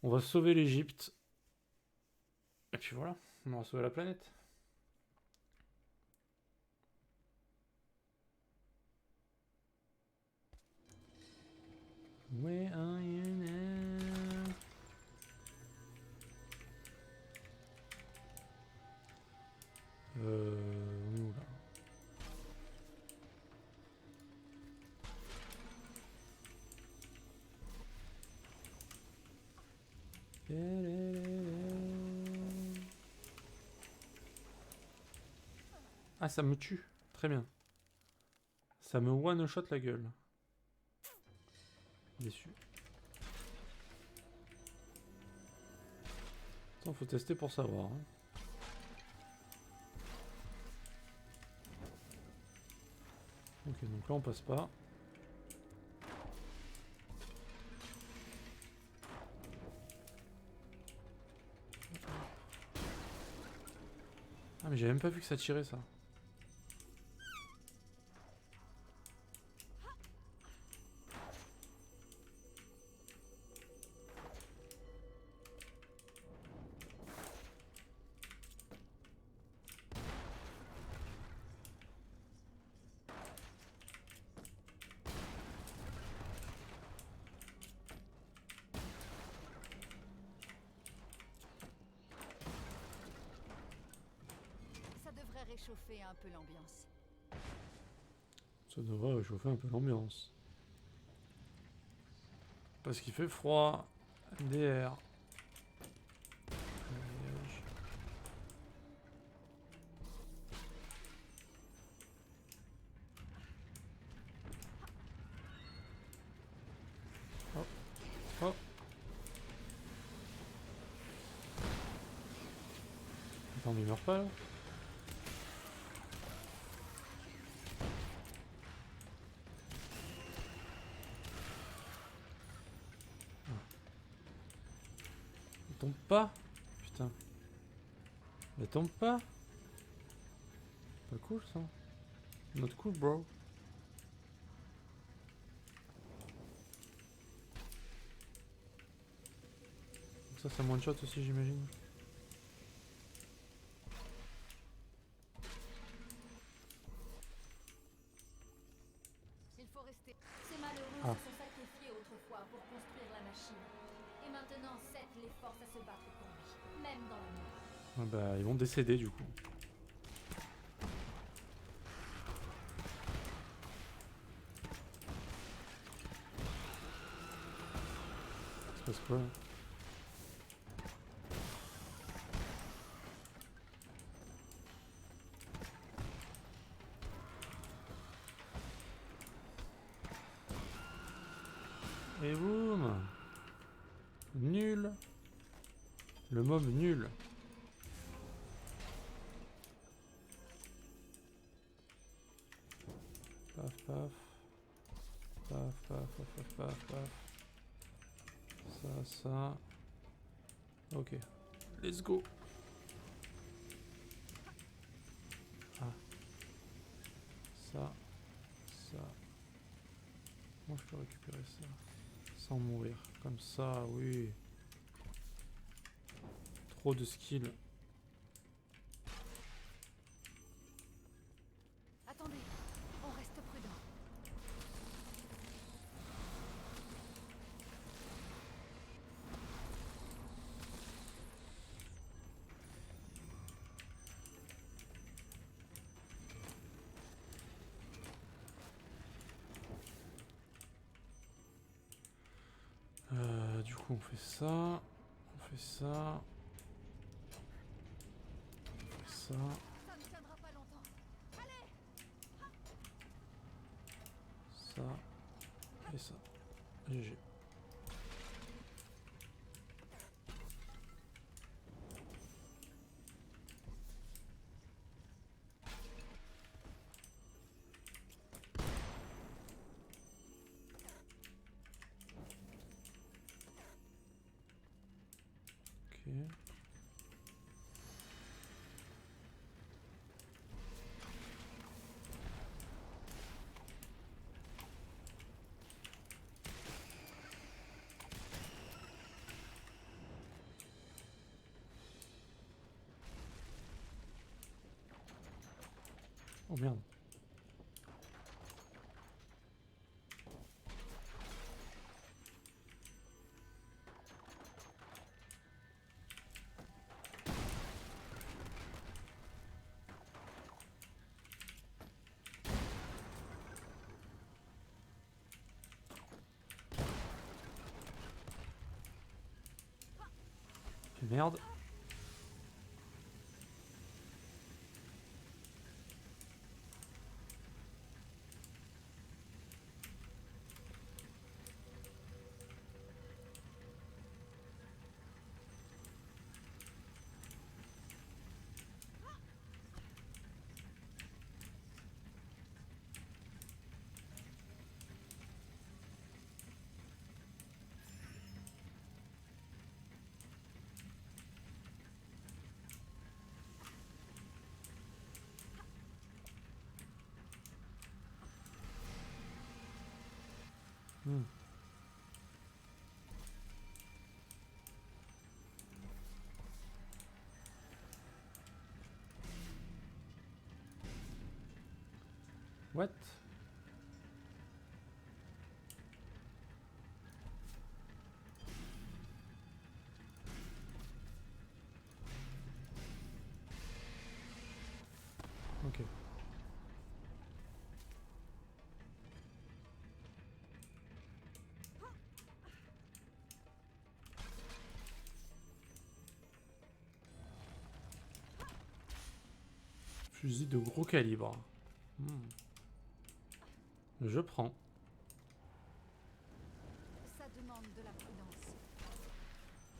On va sauver l'Egypte. Et puis voilà, on va sauver la planète. Where are you now? On est où là? Ah, ça me tue. Très bien. Ça me one-shot la gueule. Déçu. Attends, faut tester pour savoir. Hein. Ok, donc là on passe pas. Ah mais j'ai même pas vu que ça tirait ça. Ça devrait réchauffer un peu l'ambiance. Ça devrait réchauffer un peu l'ambiance. Parce qu'il fait froid. DR. Oh. Oh. Attends, mais il meurt pas là? Il tombe pas? Putain. Il tombe pas? Pas cool ça. Not cool, bro. Ça, c'est one shot aussi, j'imagine. Il faut rester. Ces malheureux Ah. se sont sacrifiés autrefois pour construire la machine. Et maintenant, Seth les force à se battre pour lui, même dans le noir. Ah bah, ils vont décéder du coup. Ça se passe quoi là? Et boum! Nul! Le mob nul! Paf paf. Paf paf paf paf paf paf. Ça. Ok. Let's go! Ah. Ça. Moi je peux récupérer ça. Sans mourir. Comme ça, oui. Trop de skill. Attendez, on reste prudent. Du coup on fait ça. On fait ça. On fait ça. Ça ne tiendra pas longtemps. Allez! Ça. Et ça. GG. Ok. merde. Merde. Hmm. What? Ok. Fusil de gros calibre. Hmm. Je prends. Ça demande de la prudence.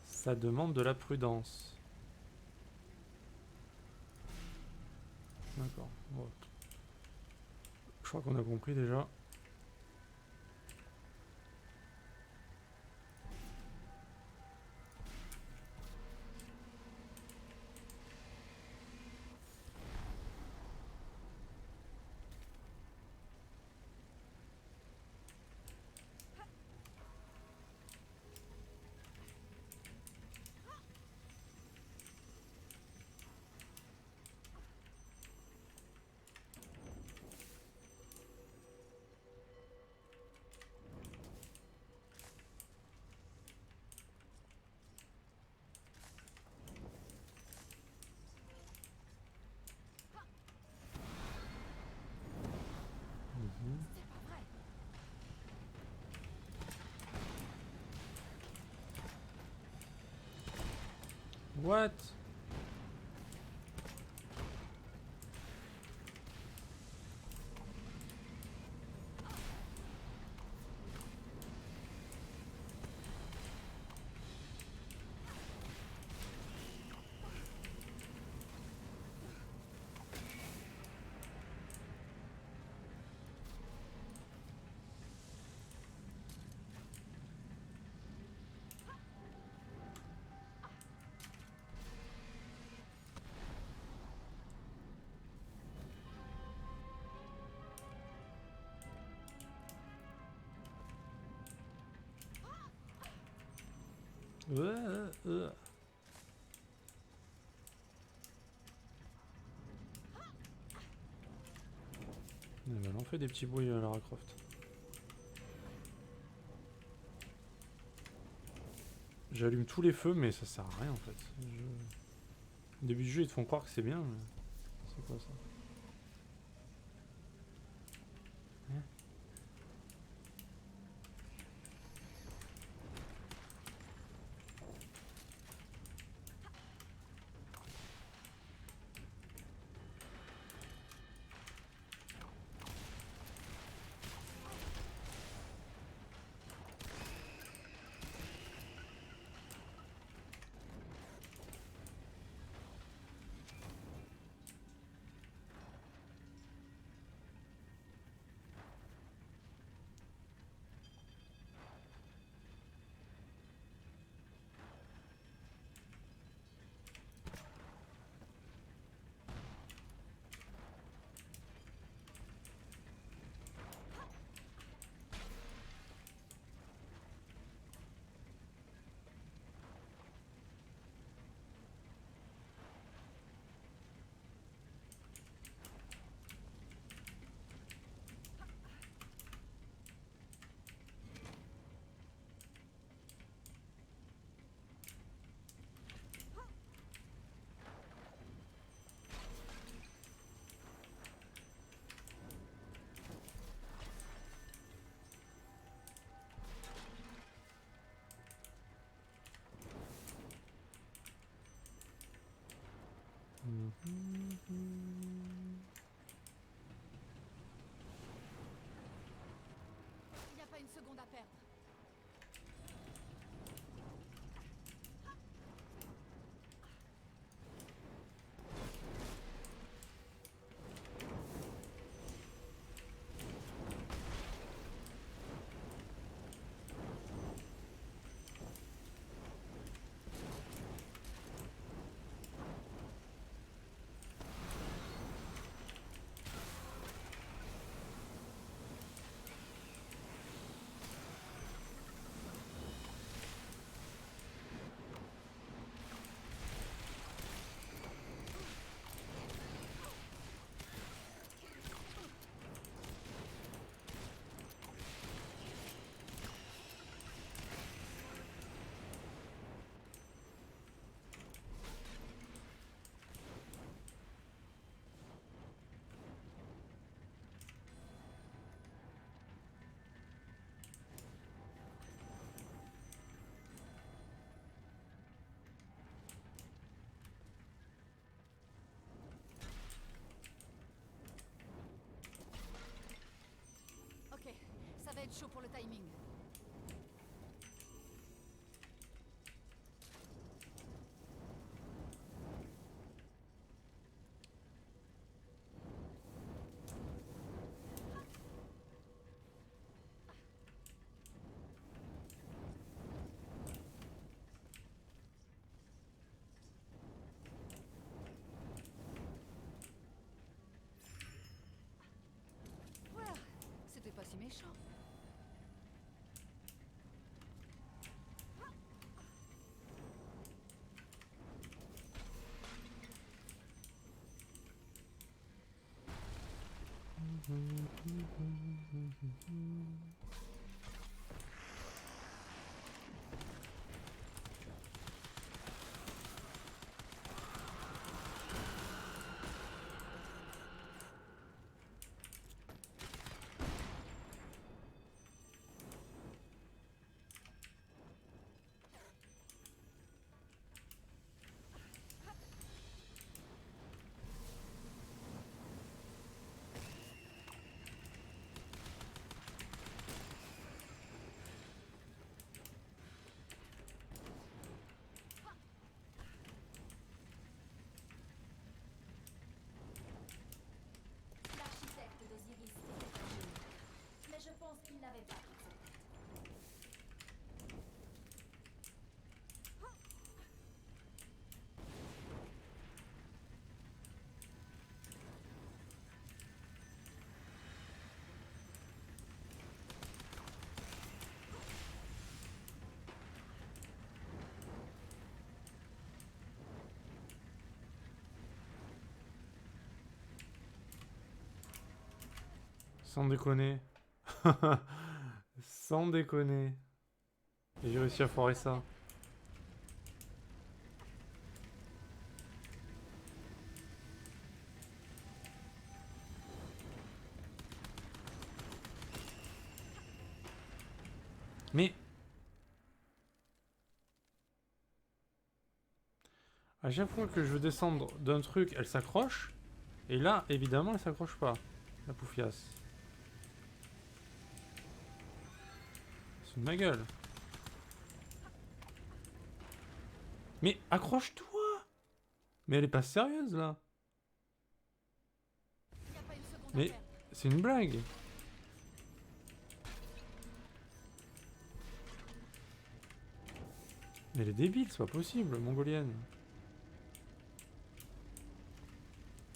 Ça demande de la prudence. D'accord. Bon. Je crois qu'on a compris déjà. Mhm. C'est pas vrai. What? Euh. Elle en fait des petits bruits Lara Croft. J'allume tous les feux mais ça sert à rien en fait. Au début du jeu ils te font croire que c'est bien mais... C'est quoi ça? Hein? Il n'y a pas une seconde à perdre. Ok, ça va être chaud pour le timing. Voilà, c'était pas si méchant. L'architecte d'Osiris était un génie. Mais je pense qu'il n'avait pas toute sa tête. Sans déconner. Sans déconner. Et j'ai réussi à foirer ça. Mais... à chaque fois que je veux descendre d'un truc, elle s'accroche. Et là, évidemment, elle s'accroche pas. La poufiasse. C'est de ma gueule. Mais accroche-toi! Mais elle est pas sérieuse là. Il n'y a pas une seconde Mais à perdre. c'est une blague. Mais elle est débile, c'est pas possible, mongolienne.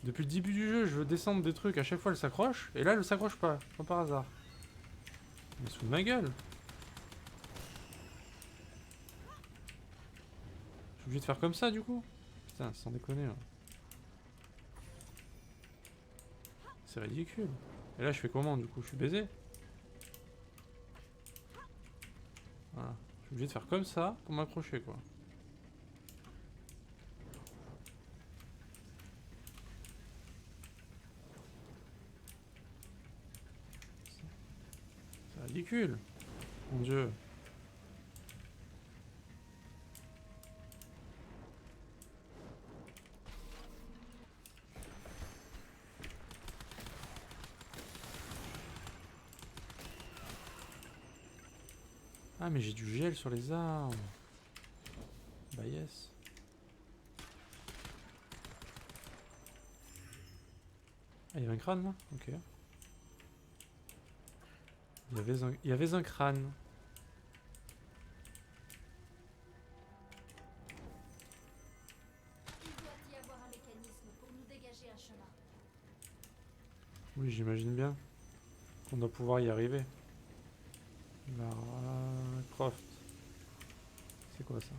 Depuis le début du jeu, je veux descendre des trucs, à chaque fois elle s'accroche, et là elle s'accroche pas, comme par hasard. Mais sous ma gueule. Je suis obligé de faire comme ça du coup. Putain, sans déconner là. C'est ridicule. Et là je fais comment du coup? Je suis baisé. Voilà. Je suis obligé de faire comme ça pour m'accrocher quoi. C'est ridicule. Mon dieu. Ah mais j'ai du gel sur les armes. Bah yes. Ah, il y avait un crâne là? Ok. Il y avait un crâne. Il doit y avoir un mécanisme pour nous dégager un chemin. Oui, j'imagine bien qu'on doit pouvoir y arriver. Lara Croft. C'est quoi ça?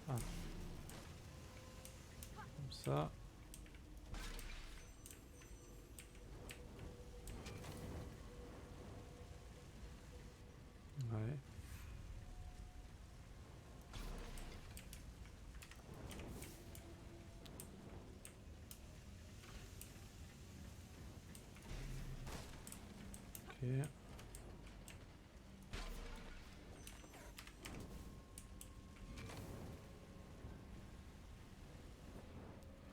Ah. Comme ça. Ouais. Ok.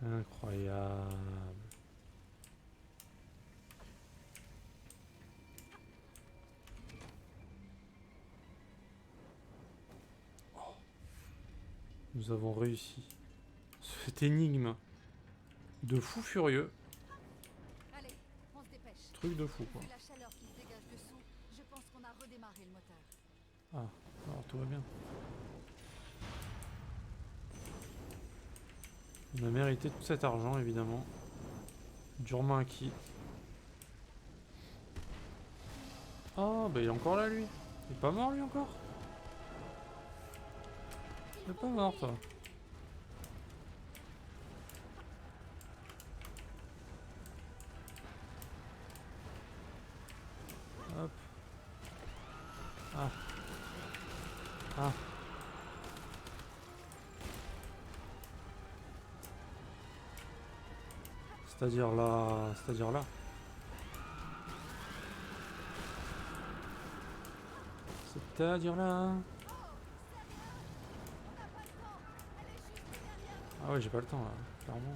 Incroyable. Nous avons réussi. Cette énigme de fou furieux. Allez, on se dépêche. Truc de fou quoi. Vu la chaleur qui se dégage dessous, je pense qu'on a redémarré le moteur. Ah, alors tout va bien. On a mérité tout cet argent évidemment. Durement acquis. Oh, bah il est encore là lui. Il est pas mort lui encore? Il est pas mort toi. Hop. Ah. Ah. C'est-à-dire là. C'est-à-dire là. C'est-à-dire là. Ah ouais, j'ai pas le temps là, clairement.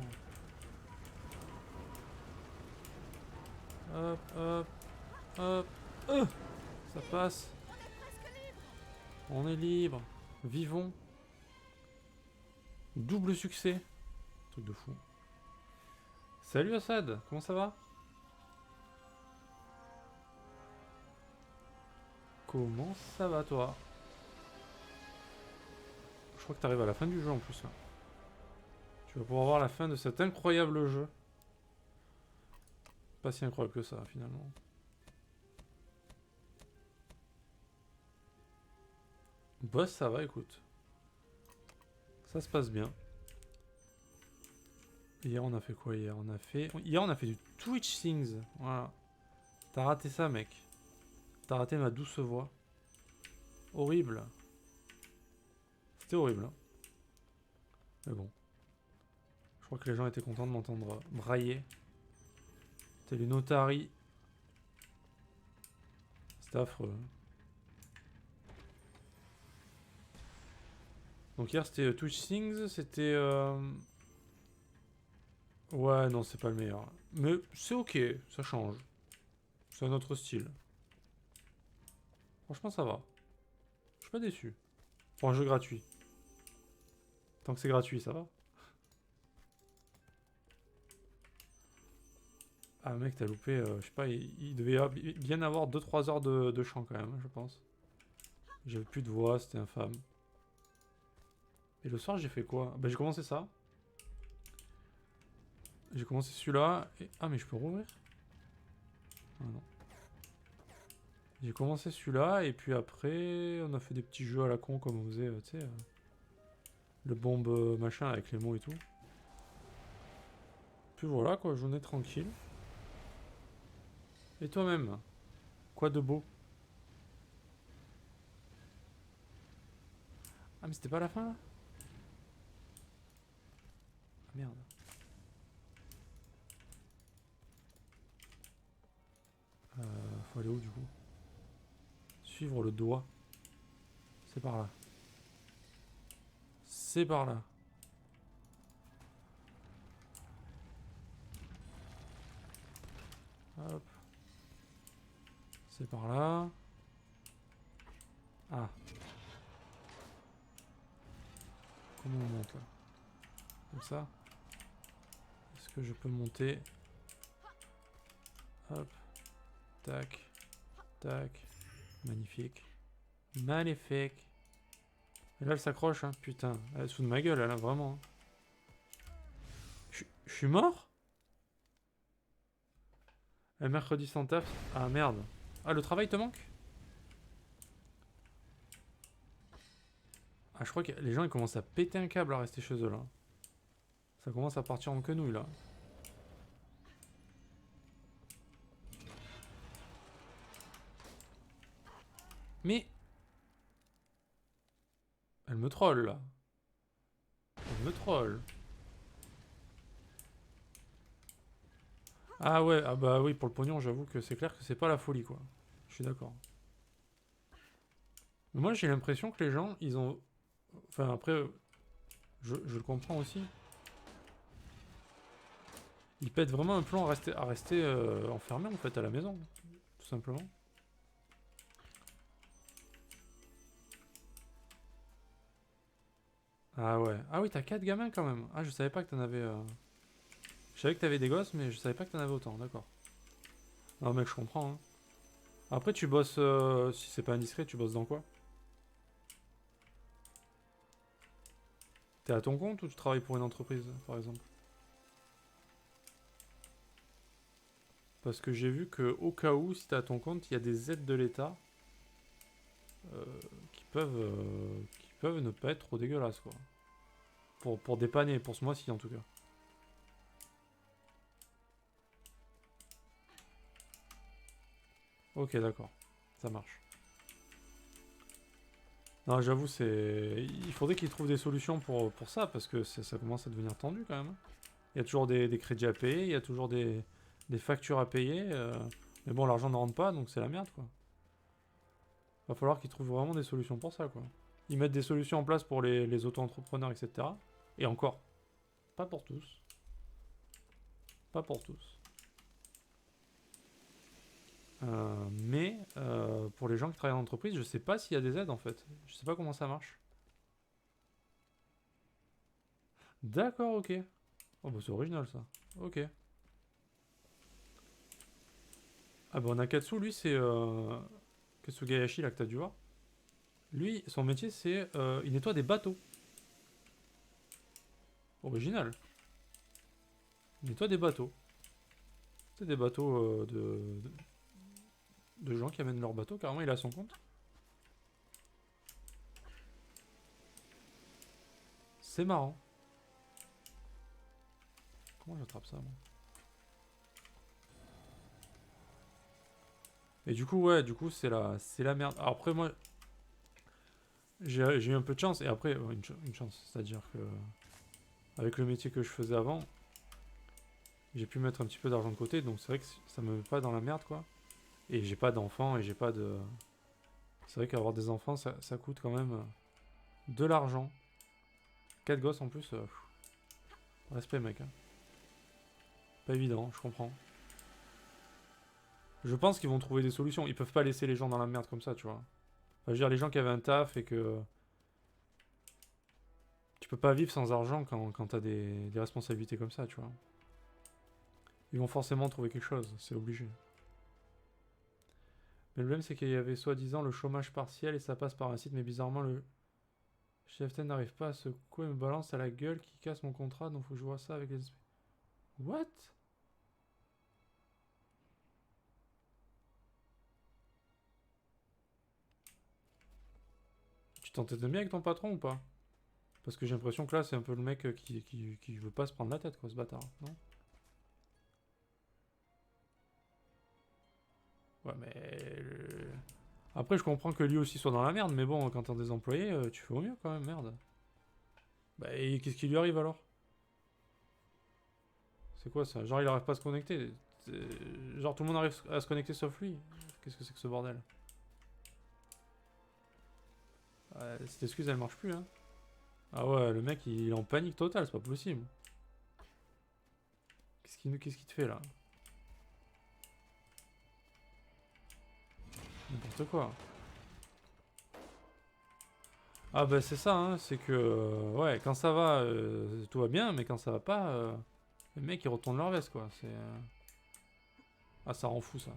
Hop, hop, hop. Ça passe. On est libre. Vivons. Double succès. Truc de fou. Salut Assad, comment ça va? Comment ça va toi? Je crois que t'arrives à la fin du jeu en plus là. Tu vas pouvoir voir la fin de cet incroyable jeu. Pas si incroyable que ça finalement. Bah ça va écoute. Ça se passe bien. Hier on a fait quoi hier? Hier on a fait du Twitch Things. Voilà. T'as raté ça mec. T'as raté ma douce voix. Horrible. C'était horrible. Hein. Mais bon. Je crois que les gens étaient contents de m'entendre brailler. C'était les notaries. C'était affreux. Hein. Donc hier c'était Twitch Things. C'était... Ouais non c'est pas le meilleur. Mais c'est ok. Ça change. C'est un autre style. Franchement ça va. Je suis pas déçu. Pour un jeu gratuit. Tant que c'est gratuit ça va. Ah mec t'as loupé, je sais pas, il devait bien avoir 2-3 heures de chant quand même, je pense. J'avais plus de voix, c'était infâme. Et le soir j'ai fait quoi? Bah j'ai commencé ça. J'ai commencé celui-là. Et... Ah mais je peux rouvrir? Ah non. J'ai commencé celui-là et puis après on a fait des petits jeux à la con comme on faisait, tu sais. Le bombe machin avec les mots et tout. Puis voilà quoi, journée tranquille. Et toi-même? Quoi de beau? Ah mais c'était pas la fin là? Ah merde. Faut aller où du coup? Suivre le doigt. C'est par là. C'est par là. Hop. C'est par là. Ah. Comment on monte là? Comme ça. Est-ce que je peux monter? Hop. Tac. Tac. Magnifique. Magnifique. Et là, elle s'accroche, hein. Putain. Elle est sous de ma gueule, elle a vraiment. Je suis mort? Le mercredi sans taf. Ah merde. Ah, le travail te manque? Ah, je crois que les gens ils commencent à péter un câble à rester chez eux là. Ça commence à partir en quenouille là. Mais. Elle me troll là. Elle me troll. Ah ouais, ah bah oui, pour le pognon, j'avoue que c'est clair que c'est pas la folie quoi. Je suis d'accord. Mais moi j'ai l'impression que les gens, ils ont. Enfin après, je le comprends aussi. Ils pètent vraiment un plomb à rester enfermés en fait à la maison. Tout simplement. Ah ouais. Ah oui, t'as 4 gamins quand même. Ah, je savais pas que t'en avais. Je savais que t'avais des gosses, mais je savais pas que t'en avais autant, d'accord. Non, mec, je comprends. Hein. Après, tu bosses. Si c'est pas indiscret, tu bosses dans quoi? T'es à ton compte ou tu travailles pour une entreprise, par exemple? Parce que j'ai vu que au cas où, si t'es à ton compte, il y a des aides de l'État euh, qui peuvent ne pas être trop dégueulasses, quoi. Pour dépanner, pour ce mois-ci en tout cas. Ok, d'accord. Ça marche. Non, j'avoue, c'est. Il faudrait qu'ils trouvent des solutions pour ça, parce que ça commence à devenir tendu quand même. Hein. Il y a toujours des crédits à payer, il y a toujours des factures à payer. Mais bon, l'argent ne rentre pas, donc c'est la merde, quoi. Va falloir qu'ils trouvent vraiment des solutions pour ça, quoi. Ils mettent des solutions en place pour les auto-entrepreneurs, etc. Et encore, pas pour tous. Pas pour tous. Mais pour les gens qui travaillent en entreprise, je sais pas s'il y a des aides en fait. Je sais pas comment ça marche. D'accord, ok. Oh bah c'est original ça. Ok. Ah bah Nakatsu, lui c'est Katsugayashi là que t'as dû voir. Lui, son métier c'est il nettoie des bateaux. Original. Il nettoie des bateaux. C'est des bateaux de gens qui amènent leurs bateaux, carrément il a son compte. C'est marrant. Comment j'attrape ça moi? Et du coup ouais, du coup c'est la merde. Alors, après moi j'ai eu un peu de chance et après une chance, c'est-à-dire que avec le métier que je faisais avant, j'ai pu mettre un petit peu d'argent de côté, donc c'est vrai que ça me met pas dans la merde quoi. Et j'ai pas d'enfants et j'ai pas de. C'est vrai qu'avoir des enfants ça coûte quand même de l'argent. 4 gosses en plus, respect mec. Hein. Pas évident, je comprends. Je pense qu'ils vont trouver des solutions. Ils peuvent pas laisser les gens dans la merde comme ça, tu vois. Enfin, je veux dire, les gens qui avaient un taf et que. Tu peux pas vivre sans argent quand t'as des responsabilités comme ça, tu vois. Ils vont forcément trouver quelque chose, c'est obligé. Mais le problème, c'est qu'il y avait soi-disant le chômage partiel et ça passe par un site, mais bizarrement, le CFT n'arrive pas à secouer, me balance à la gueule qui casse mon contrat, donc faut que je vois ça avec les. What? Tu t'entends bien avec ton patron ou pas? Parce que j'ai l'impression que là, c'est un peu le mec qui veut pas se prendre la tête, quoi, ce bâtard, non? Ouais, mais. Après, je comprends que lui aussi soit dans la merde, mais bon, quand t'as des employés, tu fais au mieux quand même, merde. Bah, et qu'est-ce qui lui arrive alors? C'est quoi ça? Genre, il arrive pas à se connecter. Genre, tout le monde arrive à se connecter sauf lui. Qu'est-ce que c'est que ce bordel? Cette excuse, elle marche plus, hein. Ah ouais, le mec, il est en panique totale, c'est pas possible. Qu'est-ce qu'il te fait là? N'importe quoi. Ah bah c'est ça, hein, c'est que... ouais, quand ça va, tout va bien, mais quand ça va pas, les mecs ils retournent leur veste, quoi. C'est... Ah, ça rend fou, ça.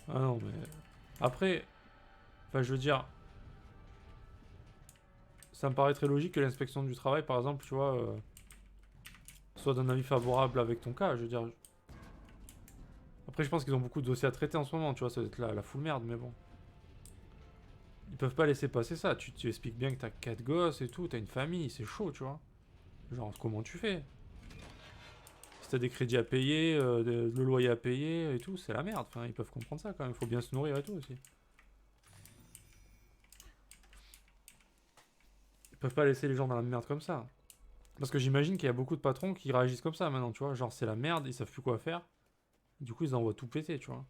Ah non, mais... Après, enfin je veux dire... Ça me paraît très logique que l'inspection du travail, par exemple, tu vois, soit d'un avis favorable avec ton cas, je veux dire... Après, je pense qu'ils ont beaucoup de dossiers à traiter en ce moment, tu vois, ça doit être la full merde, mais bon. Ils peuvent pas laisser passer ça. Tu expliques bien que t'as 4 gosses et tout, t'as une famille, c'est chaud, tu vois. Genre, comment tu fais? Si t'as des crédits à payer, le loyer à payer et tout, c'est la merde. Enfin, ils peuvent comprendre ça quand même. Faut bien se nourrir et tout aussi. Ils peuvent pas laisser les gens dans la merde comme ça. Parce que j'imagine qu'il y a beaucoup de patrons qui réagissent comme ça maintenant, tu vois. Genre, c'est la merde, ils savent plus quoi faire. Du coup, ils envoient tout péter, tu vois.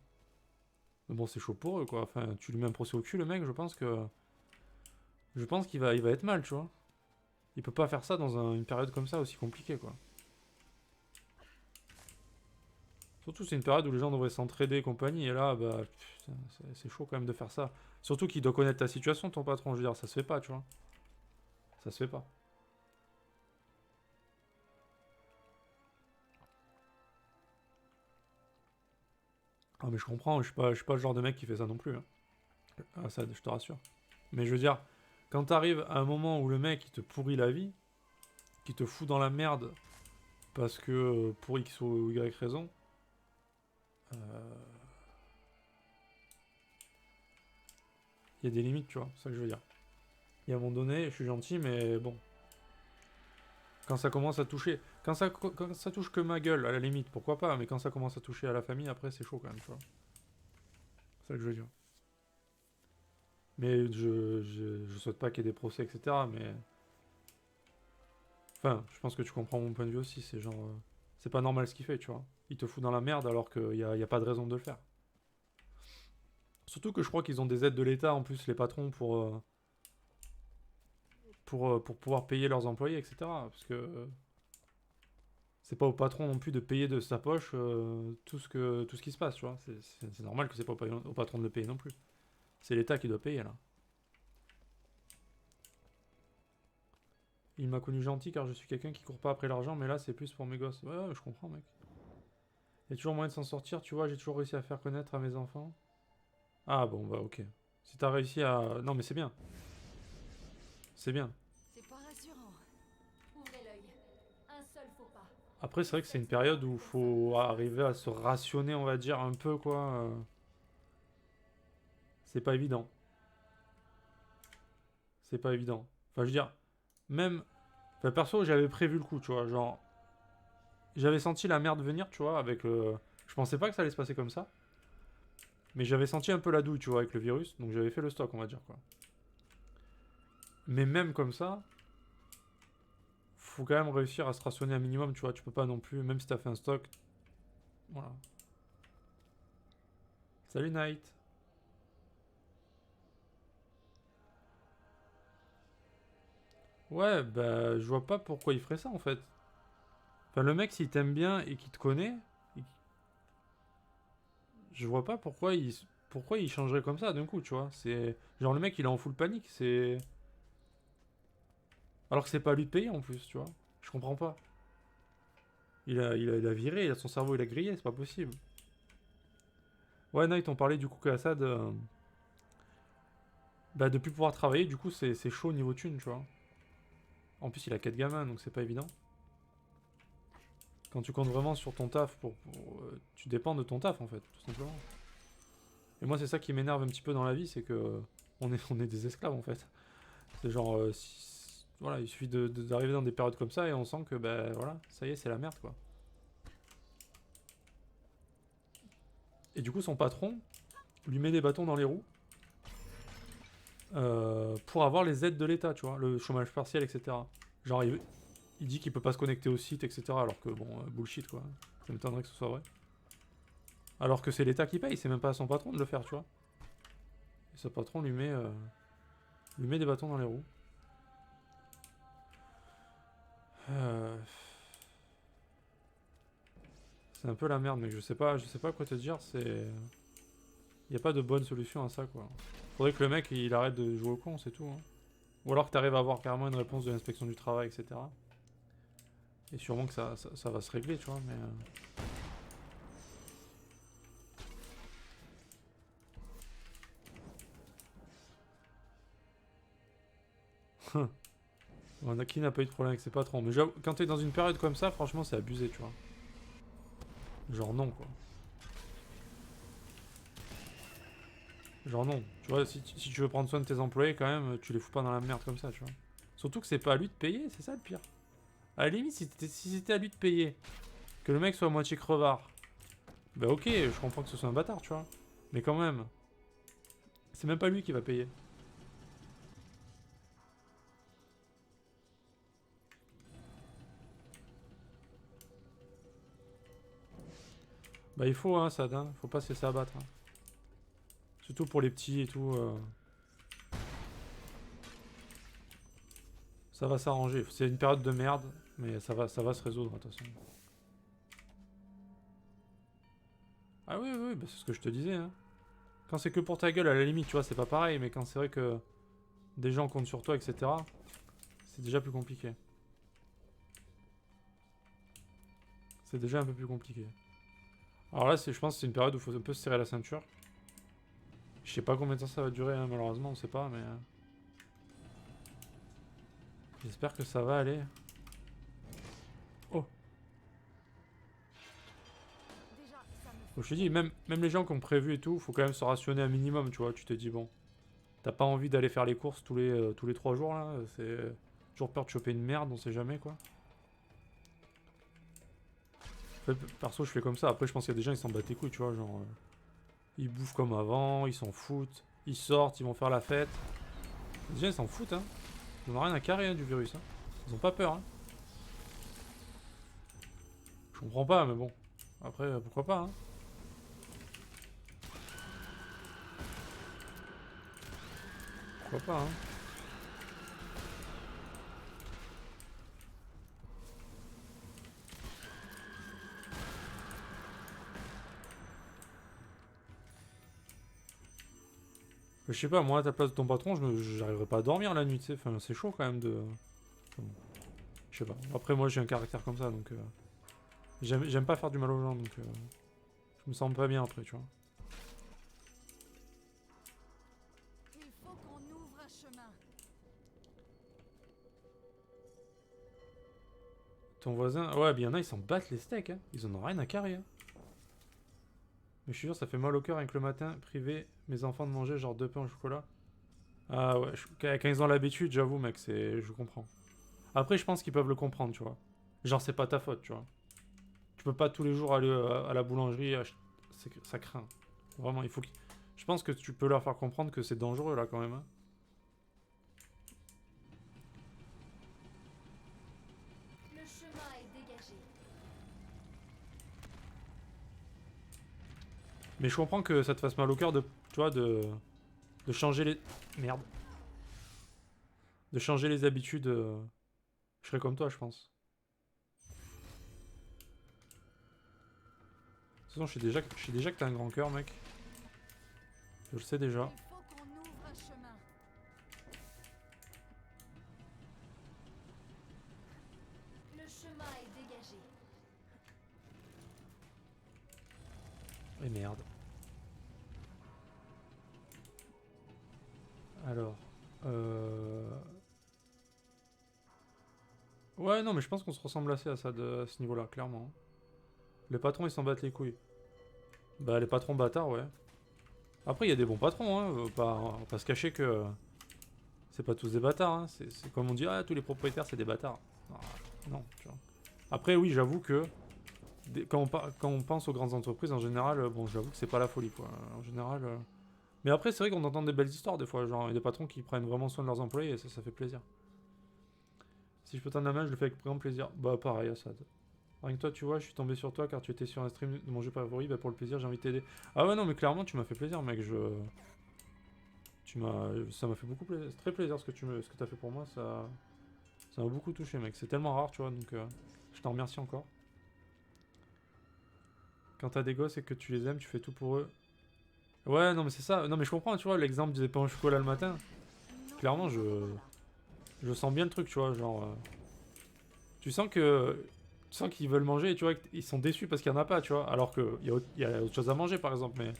Mais bon, c'est chaud pour eux, quoi. Enfin, tu lui mets un procès au cul, le mec, je pense que. Je pense qu'il va être mal, tu vois. Il peut pas faire ça dans une période comme ça aussi compliquée, quoi. Surtout, c'est une période où les gens devraient s'entraider et compagnie. Et là, bah, c'est chaud quand même de faire ça. Surtout qu'il doit connaître ta situation, ton patron. Je veux dire, ça se fait pas, tu vois. Ça se fait pas. Ah, mais je comprends, je suis pas le genre de mec qui fait ça non plus, hein. Ah, ça, je te rassure. Mais je veux dire, quand t'arrives à un moment où le mec il te pourrit la vie, qui te fout dans la merde parce que pour X ou Y raison, euh, il y a des limites, tu vois, c'est ça que je veux dire. Il y a un moment donné, je suis gentil, mais bon, quand ça commence à toucher, quand ça touche que ma gueule, à la limite, pourquoi pas, mais quand ça commence à toucher à la famille, après c'est chaud quand même, tu vois. C'est ça que je veux dire. Mais je souhaite pas qu'il y ait des procès, etc. Mais. Enfin, je pense que tu comprends mon point de vue aussi, c'est genre. C'est pas normal ce qu'il fait, tu vois. Il te fout dans la merde alors qu'il y a pas de raison de le faire. Surtout que je crois qu'ils ont des aides de l'État en plus, les patrons, pour pouvoir payer leurs employés, etc. Parce que c'est pas au patron non plus de payer de sa poche tout ce qui se passe, tu vois. C'est normal que c'est pas au patron de le payer non plus. C'est l'État qui doit payer là. Il m'a connu gentil car je suis quelqu'un qui court pas après l'argent, mais là c'est plus pour mes gosses. Ouais, ouais, je comprends, mec. Il y a toujours moyen de s'en sortir, tu vois, j'ai toujours réussi à faire connaître à mes enfants. Ah bon, bah ok. Si t'as réussi à. Non, mais c'est bien. C'est bien. C'est pas rassurant. Ouvrez l'œil. Un seul faux pas. Après, c'est Et vrai que c'est une cette fois, période où tout faut s'arrête. arriver à se rationner, on va dire, un peu, quoi. C'est pas évident. C'est pas évident. Enfin, je veux dire, même. Enfin, perso, j'avais prévu le coup, tu vois. Genre, j'avais senti la merde venir, tu vois, avec. Je pensais pas que ça allait se passer comme ça. Mais j'avais senti un peu la douille, tu vois, avec le virus. Donc j'avais fait le stock, on va dire, quoi. Mais même comme ça, faut quand même réussir à se rationner un minimum, tu vois. Tu peux pas non plus, même si t'as fait un stock. Voilà. Salut Night. Ouais, bah, je vois pas pourquoi il ferait ça en fait. Enfin, le mec, s'il t'aime bien et qu'il te connaît, je vois pas pourquoi il changerait comme ça d'un coup, tu vois. C'est genre le mec, il est en full panique, c'est alors que c'est pas à lui de payer en plus, tu vois. Je comprends pas. Il a viré, il a son cerveau, il a grillé, c'est pas possible. Ouais, Night, on parlait du coup qu'Assad, bah, de plus pouvoir travailler, du coup, c'est chaud niveau thune, tu vois. En plus, il a 4 gamins, donc c'est pas évident. Quand tu comptes vraiment sur ton taf tu dépends de ton taf en fait, tout simplement. Et moi, c'est ça qui m'énerve un petit peu dans la vie, c'est que on est des esclaves en fait. C'est genre, voilà, il suffit d'arriver dans des périodes comme ça et on sent que, ben voilà, ça y est, c'est la merde quoi. Et du coup, son patron lui met des bâtons dans les roues pour avoir les aides de l'État, tu vois, le chômage partiel, etc. Genre, il dit qu'il peut pas se connecter au site, etc. Alors que, bon, bullshit quoi. Ça m'étonnerait que ce soit vrai. Alors que c'est l'État qui paye, c'est même pas à son patron de le faire, tu vois. Et ce patron lui met des bâtons dans les roues. Euh, C'est un peu la merde, mec. Je sais pas quoi te dire. C'est... Y a pas de bonne solution à ça, quoi. Faudrait que le mec, il arrête de jouer au con, c'est tout. Hein. Ou alors que t'arrives à avoir carrément une réponse de l'inspection du travail, etc. Et sûrement que ça va se régler, tu vois, mais... On a qui n'a pas eu de problème avec ses patrons. Mais quand t'es dans une période comme ça, franchement, c'est abusé, tu vois. Genre non, quoi. Genre non. Tu vois, si tu veux prendre soin de tes employés, quand même, tu les fous pas dans la merde comme ça, tu vois. Surtout que c'est pas à lui de payer, c'est ça le pire. À la limite, si c'était à lui de payer, que le mec soit à moitié crevard, bah ok, je comprends que ce soit un bâtard, tu vois. Mais quand même, c'est même pas lui qui va payer. Bah il faut, hein, ça, hein. Faut pas se laisser abattre. Hein. Surtout pour les petits et tout. Ça va s'arranger. C'est une période de merde, mais ça va se résoudre de toute façon. Ah oui, oui, bah c'est ce que je te disais. Hein. Quand c'est que pour ta gueule, à la limite, tu vois, c'est pas pareil, mais quand c'est vrai que des gens comptent sur toi, etc., c'est déjà plus compliqué. C'est déjà un peu plus compliqué. Alors là, je pense que c'est une période où il faut un peu se serrer la ceinture. Je sais pas combien de temps ça va durer, hein, malheureusement, on sait pas, mais... J'espère que ça va aller. Oh. Je te dis, même les gens qui ont prévu et tout, faut quand même se rationner un minimum, tu vois. Tu te dis, bon, t'as pas envie d'aller faire les courses tous les 3 jours, là. C'est toujours peur de choper une merde, on sait jamais, quoi. En fait, perso, je fais comme ça. Après, je pense qu'il y a des gens, ils s'en battent les couilles, tu vois. Genre, ils bouffent comme avant, ils s'en foutent. Ils sortent, ils vont faire la fête. Les gens, ils s'en foutent, hein. Ils n'ont rien à carrer hein, du virus, hein. Ils ont pas peur, hein. Je comprends pas, mais bon. Après, pourquoi pas, hein. Pourquoi pas, hein. Je sais pas, moi, à ta place de ton patron, j'arriverais pas à dormir la nuit, tu sais. Enfin, c'est chaud quand même de... Enfin, je sais pas. Après, moi, j'ai un caractère comme ça, donc... J'aime pas faire du mal aux gens, donc... je me sens pas bien après, tu vois. Il faut qu'on ouvre un chemin. Ton voisin... Ouais, bien y en a, ils s'en battent les steaks, hein. Ils en ont rien à carrer, hein. Mais je suis sûr, ça fait mal au cœur avec le matin, priver mes enfants de manger genre 2 pains au chocolat. Ah ouais, quand ils ont l'habitude, j'avoue, mec, je comprends. Après, je pense qu'ils peuvent le comprendre, tu vois. Genre, c'est pas ta faute, tu vois. Tu peux pas tous les jours aller à la boulangerie, ça craint. Vraiment, il faut qu'ils... Je pense que tu peux leur faire comprendre que c'est dangereux, là, quand même. Hein. Le chemin est dégagé. Mais je comprends que ça te fasse mal au cœur de... Tu vois, de changer les... Merde. De changer les habitudes. Je serais comme toi, je pense. De toute façon, je sais déjà que t'as un grand cœur, mec. Je le sais déjà. Il faut qu'on ouvre un chemin. Le chemin est dégagé. Et merde. Alors... Ouais, non, mais je pense qu'on se ressemble assez à ça, à ce niveau-là, clairement. Les patrons, ils s'en battent les couilles. Bah, les patrons bâtards, ouais. Après, il y a des bons patrons, hein. On va pas se cacher que c'est pas tous des bâtards, hein. C'est comme on dit, ah, tous les propriétaires, c'est des bâtards. Ah, non, tu vois. Après, oui, j'avoue que quand on pense aux grandes entreprises, en général, bon, j'avoue que c'est pas la folie, quoi. En général... Mais après, c'est vrai qu'on entend des belles histoires, des fois. Genre, il y a des patrons qui prennent vraiment soin de leurs employés, et ça fait plaisir. Si je peux tendre la main, je le fais avec grand plaisir. Bah, pareil, Assad. Rien que toi, tu vois, je suis tombé sur toi car tu étais sur un stream de mon jeu favori. Bah, pour le plaisir, j'ai envie de t'aider. Ah ouais, non, mais clairement, tu m'as fait plaisir, mec. Ça m'a fait beaucoup plaisir. C'est très plaisir ce que t'as fait pour moi. Ça m'a beaucoup touché, mec. C'est tellement rare, tu vois. Donc, je t'en remercie encore. Quand t'as des gosses et que tu les aimes, tu fais tout pour eux. Ouais, non, mais c'est ça. Non, mais je comprends, tu vois, l'exemple des pains au chocolat le matin. Clairement, je sens bien le truc, tu vois, genre... tu sens que... Tu sens qu'ils veulent manger et tu vois qu'ils sont déçus parce qu'il n'y en a pas, tu vois. Alors qu'il y a autre chose à manger, par exemple, mais...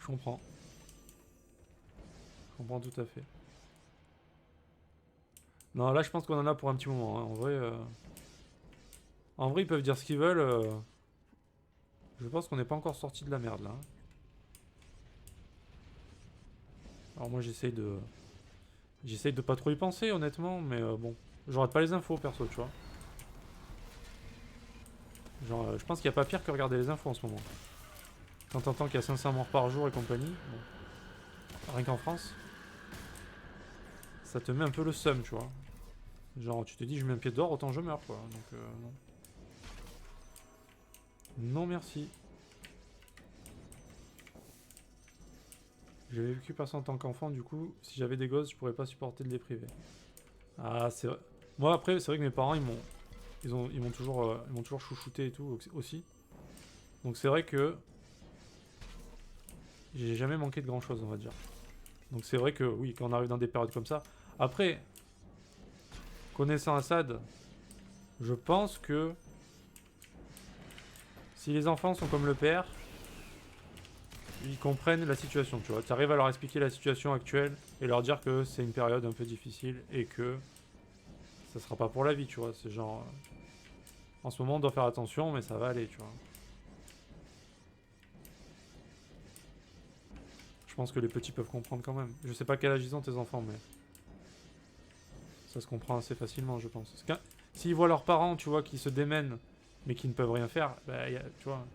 Je comprends. Je comprends tout à fait. Non, là, je pense qu'on en a pour un petit moment, hein. En vrai, ils peuvent dire ce qu'ils veulent. Je pense qu'on n'est pas encore sorti de la merde, là. Alors moi, j'essaye de pas trop y penser, honnêtement, mais bon. Je rate pas les infos, perso, tu vois. Genre, je pense qu'il n'y a pas pire que regarder les infos en ce moment. Quand t'entends qu'il y a 500 morts par jour et compagnie, bon, rien qu'en France, ça te met un peu le seum, tu vois. Genre, tu te dis, je mets un pied dehors, autant je meurs, quoi. Donc, non. Non, merci. J'avais vécu par ça en tant qu'enfant, du coup, si j'avais des gosses, je pourrais pas supporter de les priver. Ah, c'est vrai. Moi, après, c'est vrai que mes parents, ils m'ont toujours chouchouté et tout, aussi. Donc, c'est vrai que j'ai jamais manqué de grand chose, on va dire. Donc, c'est vrai que, oui, quand on arrive dans des périodes comme ça. Après, connaissant Assad, je pense que si les enfants sont comme le père, ils comprennent la situation, tu vois. Tu arrives à leur expliquer la situation actuelle et leur dire que c'est une période un peu difficile et que ça sera pas pour la vie, tu vois. C'est genre, en ce moment, on doit faire attention, mais ça va aller, tu vois. Je pense que les petits peuvent comprendre quand même. Je sais pas quel âge ils ont, tes enfants, mais ça se comprend assez facilement, je pense. Parce que s'ils voient leurs parents, tu vois, qui se démènent, mais qui ne peuvent rien faire, bah, tu vois,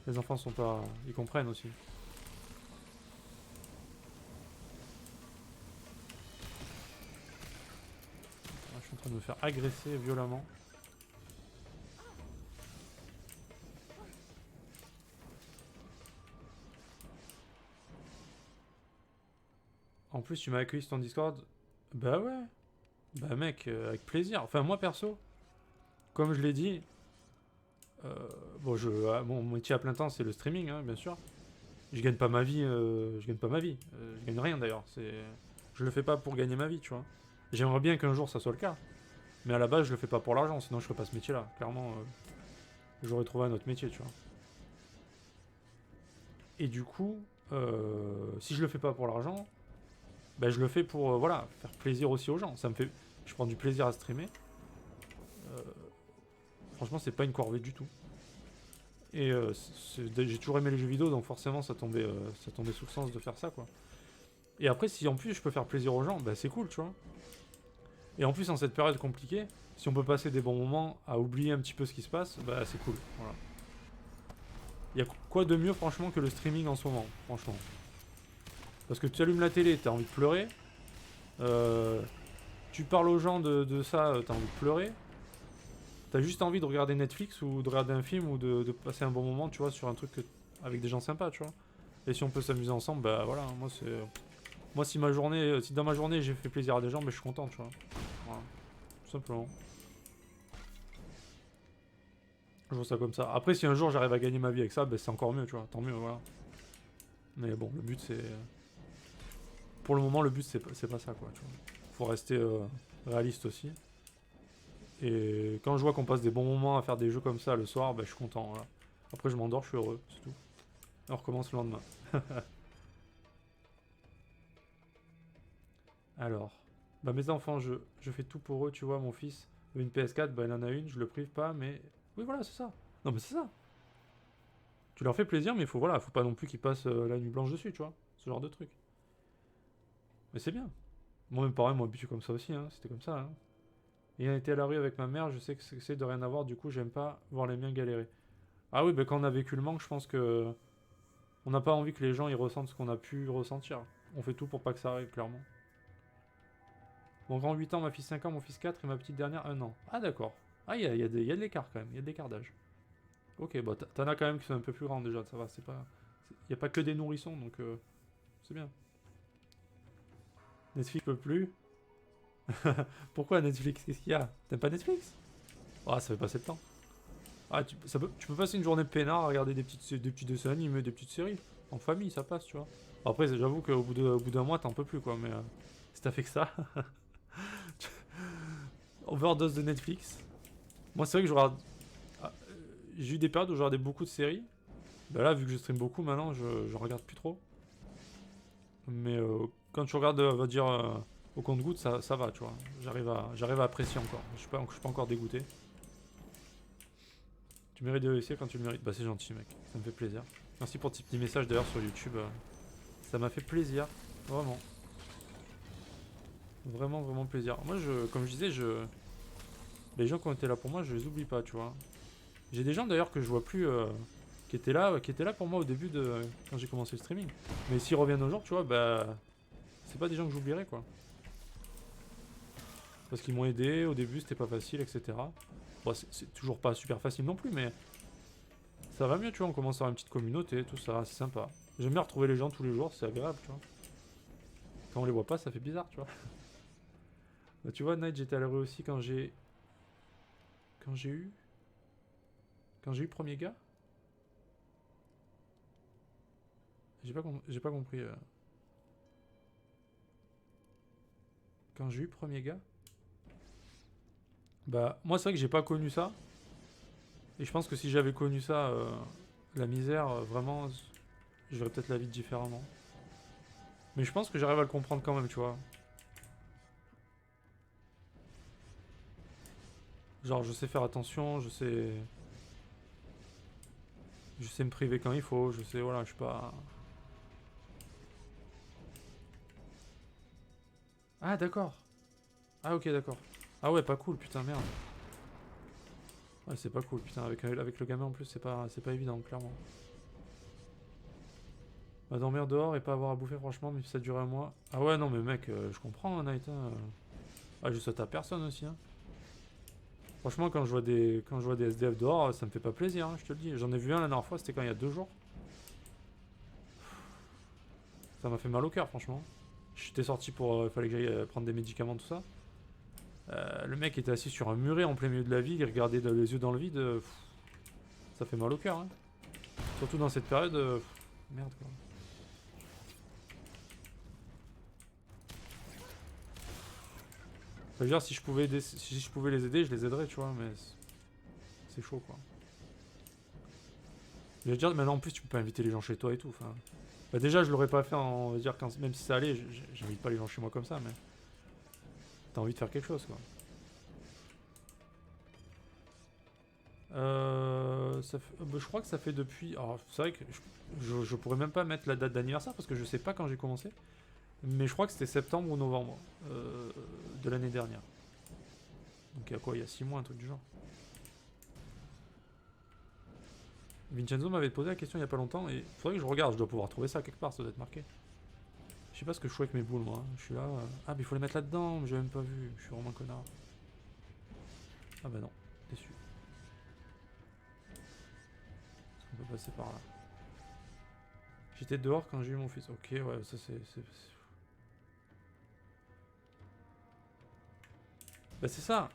les enfants sont pas... Ils comprennent aussi. Ah, je suis en train de me faire agresser violemment. En plus, tu m'as accueilli sur ton Discord. Bah ouais. Bah mec, avec plaisir. Enfin, moi perso, comme je l'ai dit, euh, bon, mon métier à plein temps, c'est le streaming, hein, bien sûr. Je gagne pas ma vie, je gagne pas ma vie. Je gagne rien d'ailleurs. Je le fais pas pour gagner ma vie, tu vois. J'aimerais bien qu'un jour ça soit le cas. Mais à la base, je le fais pas pour l'argent, sinon je ferais pas ce métier-là. Clairement, j'aurais trouvé un autre métier, tu vois. Et du coup, si je le fais pas pour l'argent, bah, je le fais pour voilà, faire plaisir aussi aux gens. Ça me fait, je prends du plaisir à streamer. Euh, Franchement, c'est pas une corvée du tout. Et j'ai toujours aimé les jeux vidéo, donc forcément, ça tombait sous le sens de faire ça, quoi. Et après, si en plus je peux faire plaisir aux gens, bah c'est cool, tu vois. Et en plus, en cette période compliquée, si on peut passer des bons moments à oublier un petit peu ce qui se passe, bah c'est cool. Voilà. Il y a quoi de mieux, franchement, que le streaming en ce moment, franchement. Parce que tu allumes la télé, t'as envie de pleurer. Euh, Tu parles aux gens de ça, t'as envie de pleurer. T'as juste envie de regarder Netflix ou de regarder un film ou de passer un bon moment, tu vois, sur un truc avec des gens sympas, tu vois. Et si on peut s'amuser ensemble, bah voilà, moi c'est. Moi si dans ma journée j'ai fait plaisir à des gens, bah je suis content, tu vois. Voilà. Tout simplement. Je vois ça comme ça. Après si un jour j'arrive à gagner ma vie avec ça, bah c'est encore mieux, tu vois. Tant mieux, voilà. Mais bon, le but c'est. Pour le moment le but c'est pas ça, quoi, tu vois. Faut rester réaliste aussi. Et quand je vois qu'on passe des bons moments à faire des jeux comme ça le soir, bah je suis content, voilà. Après je m'endors, je suis heureux, c'est tout. On recommence le lendemain. Alors, bah mes enfants, je fais tout pour eux, tu vois, mon fils veut une PS4, bah il en a une, je le prive pas, mais... Oui voilà, c'est ça. Non mais c'est ça. Tu leur fais plaisir, mais faut pas non plus qu'ils passent la nuit blanche dessus, tu vois. Ce genre de truc. Mais c'est bien. Moi mes parents m'ont habitué comme ça aussi, hein. C'était comme ça, hein. Ayant été à la rue avec ma mère, je sais que c'est de rien avoir, du coup j'aime pas voir les miens galérer. Ah oui, bah quand on a vécu le manque, je pense que... On n'a pas envie que les gens ils ressentent ce qu'on a pu ressentir. On fait tout pour pas que ça arrive, clairement. Mon grand 8 ans, ma fille 5 ans, mon fils 4 et ma petite dernière 1 an. Ah d'accord. Ah, il y a de l'écart quand même, il y a de l'écart d'âge. Ok, bah t'en as quand même qui sont un peu plus grands déjà, ça va, c'est pas... Il n'y a pas que des nourrissons, donc c'est bien. Netflix peut plus. Pourquoi Netflix? Qu'est-ce qu'il y a? T'aimes pas Netflix? Ah, ça fait passer le temps. Ah, tu peux passer une journée peinard à regarder des petits dessins animés, des petites séries. En famille, ça passe, tu vois. Après, j'avoue qu'au bout d'un mois, t'en peux plus, quoi. Mais si t'as fait que ça, overdose de Netflix. Moi, c'est vrai que je regarde. Ah, j'ai eu des périodes où je regardais beaucoup de séries. Bah là, vu que je stream beaucoup maintenant, je regarde plus trop. Mais quand tu regardes, on va dire, au compte-goutte, ça va, tu vois. J'arrive à apprécier encore. Je suis pas encore dégoûté. Tu mérites de réussir quand tu le mérites. Bah, c'est gentil, mec. Ça me fait plaisir. Merci pour tes petits messages d'ailleurs sur YouTube. Ça m'a fait plaisir. Vraiment. Vraiment, vraiment plaisir. Moi, comme je disais, les gens qui ont été là pour moi, je les oublie pas, tu vois. J'ai des gens d'ailleurs que je vois plus, qui étaient là pour moi au début de quand j'ai commencé le streaming. Mais s'ils reviennent au jour, tu vois, bah, c'est pas des gens que j'oublierai, quoi. Parce qu'ils m'ont aidé au début, c'était pas facile, etc. Bon, c'est toujours pas super facile non plus, mais ça va mieux, tu vois. On commence à avoir une petite communauté, tout ça, c'est sympa. J'aime bien retrouver les gens tous les jours, c'est agréable, tu vois. Quand on les voit pas, ça fait bizarre, tu vois. Bah, tu vois, Night, j'étais à la rue aussi quand j'ai. Quand j'ai eu. Quand j'ai eu premier gars. J'ai pas compris. Quand j'ai eu premier gars. Bah, moi, c'est vrai que j'ai pas connu ça. Et je pense que si j'avais connu ça, la misère, vraiment, je verrais peut-être la vie différemment. Mais je pense que j'arrive à le comprendre quand même, tu vois. Genre, je sais faire attention, je sais. Je sais me priver quand il faut, je sais, voilà, je suis pas. Ah, d'accord. Ah, ok, d'accord. Ah, ouais, pas cool, putain, merde. Ouais, c'est pas cool, putain, avec le gamin en plus, c'est pas évident, clairement. Bah, dormir dehors et pas avoir à bouffer, franchement, mais si ça durait un mois. Ah, ouais, non, mais mec, je comprends, hein, Night. Hein. Ah, je souhaite à personne aussi, hein. Franchement, quand je vois des SDF dehors, ça me fait pas plaisir, hein, je te le dis. J'en ai vu un la dernière fois, c'était quand il y a 2 jours. Ça m'a fait mal au cœur, franchement. J'étais sorti pour. Il fallait que j'aille prendre des médicaments, tout ça. Le mec était assis sur un muret en plein milieu de la ville, il regardait les yeux dans le vide. Ça fait mal au cœur, hein. Surtout dans cette période. Merde, quoi. Ça veut dire, si je pouvais les aider, je les aiderais, tu vois, mais c'est chaud, quoi. Je veux dire, maintenant en plus, tu peux pas inviter les gens chez toi et tout. Enfin, bah déjà, je l'aurais pas fait, on va dire, même si ça allait, j'invite pas les gens chez moi comme ça, mais t'as envie de faire quelque chose, quoi. Je crois que ça fait depuis. Alors, c'est vrai que je pourrais même pas mettre la date d'anniversaire parce que je sais pas quand j'ai commencé. Mais je crois que c'était septembre ou novembre de l'année dernière. Donc, il y a quoi? Il y a 6 mois, un truc du genre. Vincenzo m'avait posé la question il y a pas longtemps et faudrait que je regarde. Je dois pouvoir trouver ça quelque part, ça doit être marqué. Je sais pas ce que je fais avec mes boules, moi. Hein. Je suis là. Ah, mais il faut les mettre là-dedans, mais j'ai même pas vu. Je suis vraiment un connard. Ah, bah non, déçu. On peut passer par là. J'étais dehors quand j'ai eu mon fils. Ok, ouais, ça c'est. Bah c'est ça.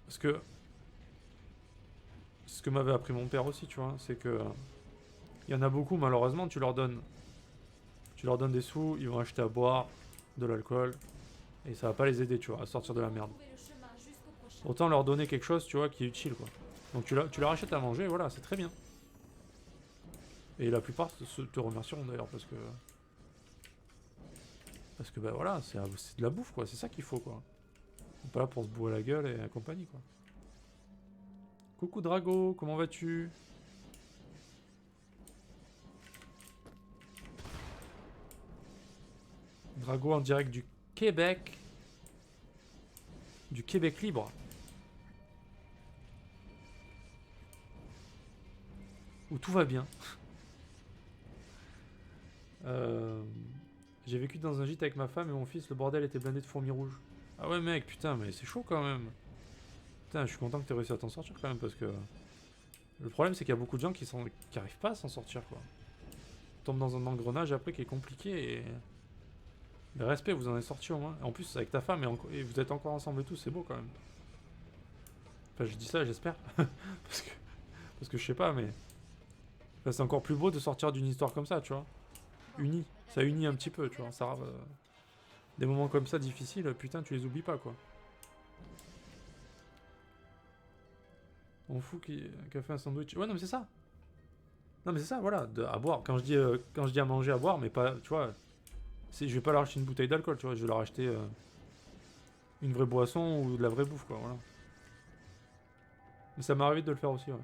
Parce que. C'est ce que m'avait appris mon père aussi, tu vois. C'est que. Il y en a beaucoup, malheureusement, tu leur donnes. Tu leur donnes des sous, ils vont acheter à boire, de l'alcool. Et ça va pas les aider, tu vois, à sortir de la merde. Trouver le chemin jusqu'au prochain. Autant leur donner quelque chose, tu vois, qui est utile, quoi. Donc tu leur achètes à manger, voilà, c'est très bien. Et la plupart te remercieront d'ailleurs parce que. Parce que bah voilà, c'est de la bouffe, quoi. C'est ça qu'il faut, quoi. On est pas là pour se bourrer la gueule et compagnie, quoi. Coucou Drago, comment vas-tu? Drago en direct du Québec. Du Québec libre. Où tout va bien. Euh, J'ai vécu dans un gîte avec ma femme et mon fils, le bordel était blindé de fourmis rouges. Ah ouais mec, putain, mais c'est chaud quand même. Putain, je suis content que t'aies réussi à t'en sortir quand même parce que... Le problème c'est qu'il y a beaucoup de gens qui arrivent pas à s'en sortir, quoi. Ils tombent dans un engrenage après qui est compliqué et... Mais respect, vous en êtes sorti au moins. En plus, avec ta femme et vous êtes encore ensemble et tout, c'est beau quand même. Enfin, je dis ça, j'espère. Parce que je sais pas, mais... Enfin, c'est encore plus beau de sortir d'une histoire comme ça, tu vois. Unie. Ça unit un petit peu, tu vois. Ça, des moments comme ça difficiles, putain, tu les oublies pas, quoi. On fout qui a fait un sandwich. Ouais, non, mais c'est ça. Non, mais c'est ça, voilà. À boire. Quand je dis à manger, à boire, mais pas, tu vois... Je vais pas leur acheter une bouteille d'alcool, tu vois. Je vais leur acheter une vraie boisson ou de la vraie bouffe, quoi, voilà. Mais ça m'arrive de le faire aussi, ouais.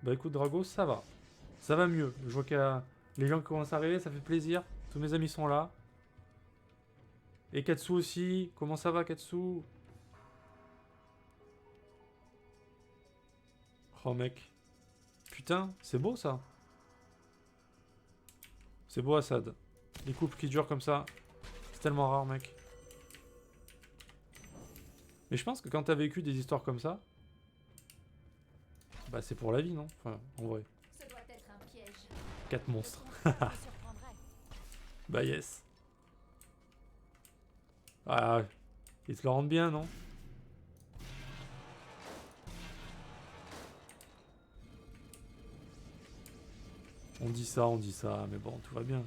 Bah écoute, Drago, ça va. Ça va mieux. Je vois qu'il y a les gens qui commencent à arriver, ça fait plaisir. Tous mes amis sont là. Et Katsu aussi. Comment ça va, Katsu? Oh, mec. Putain, c'est beau, ça. C'est beau, Assad. Les couples qui durent comme ça. C'est tellement rare, mec. Mais je pense que quand t'as vécu des histoires comme ça... Bah c'est pour la vie, non? Enfin, en vrai. Ce doit être un piège. 4 monstres. Le concept me surprendrait. Bah yes. Ah, ils te le rendent bien, non? On dit ça, mais bon, tout va bien.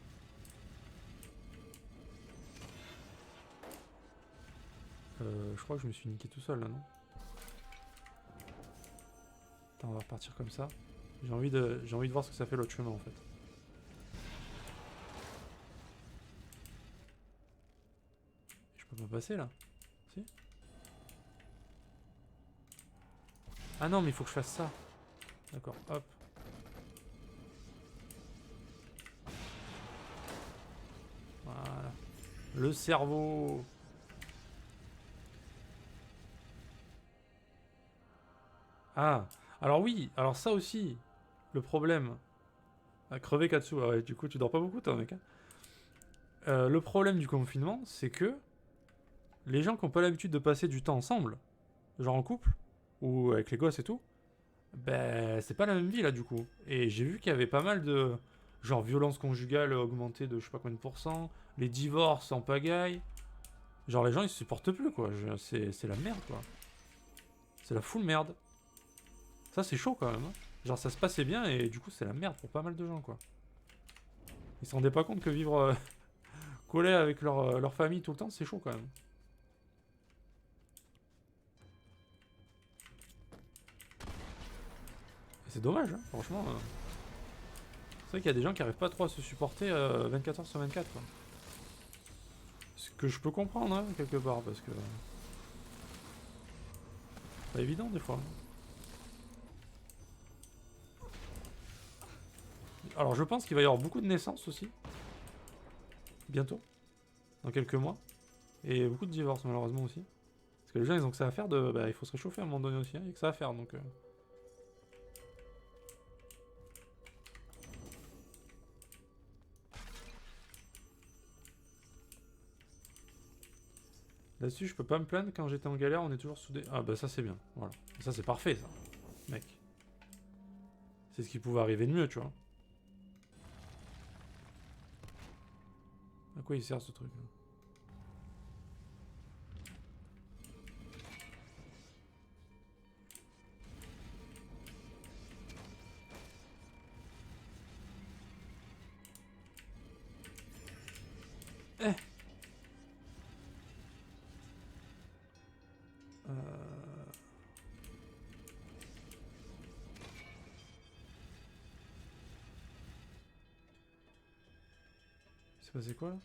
Je crois que je me suis niqué tout seul, là, non? Attends, on va repartir comme ça. J'ai envie de voir ce que ça fait l'autre chemin, en fait. Je peux pas passer, là? Si? Ah non, mais il faut que je fasse ça. D'accord, hop. Voilà. Le cerveau. Ah, alors oui, alors ça aussi, le problème. À crever Katsu, ah ouais, du coup tu dors pas beaucoup toi, mec. Hein. Le problème du confinement, c'est que les gens qui n'ont pas l'habitude de passer du temps ensemble, genre en couple, ou avec les gosses et tout, ben c'est pas la même vie là du coup. Et j'ai vu qu'il y avait pas mal de genre violence conjugale augmentée de je sais pas combien de pourcents, les divorces en pagaille. Genre les gens ils se supportent plus quoi, c'est la merde quoi. C'est la full merde. Ça c'est chaud quand même. Hein. Genre ça se passait bien et du coup c'est la merde pour pas mal de gens quoi. Ils se rendaient pas compte que vivre collé avec leur famille tout le temps c'est chaud quand même. C'est dommage, hein, franchement. C'est vrai qu'il y a des gens qui arrivent pas trop à se supporter 24 heures sur 24. Quoi. Ce que je peux comprendre, hein, quelque part, parce que... C'est pas évident, des fois. Alors, je pense qu'il va y avoir beaucoup de naissances aussi. Bientôt. Dans quelques mois. Et beaucoup de divorces, malheureusement, aussi. Parce que les gens, ils ont que ça à faire de... Bah, il faut se réchauffer à un moment donné aussi, hein, il y a que ça à faire, donc... Là-dessus, je peux pas me plaindre, quand j'étais en galère, on est toujours soudés. Ah bah ça c'est bien, voilà. Ça c'est parfait ça, mec. C'est ce qui pouvait arriver de mieux, tu vois. À quoi il sert ce truc là? Eh C'est passé quoi là?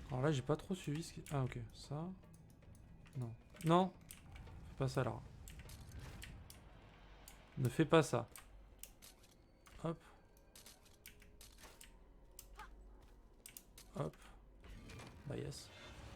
Alors là j'ai pas trop suivi ce qui... Ah ok, ça... Non. Non. Fais pas ça là. Ne fais pas ça. Hop. Hop. Bah yes.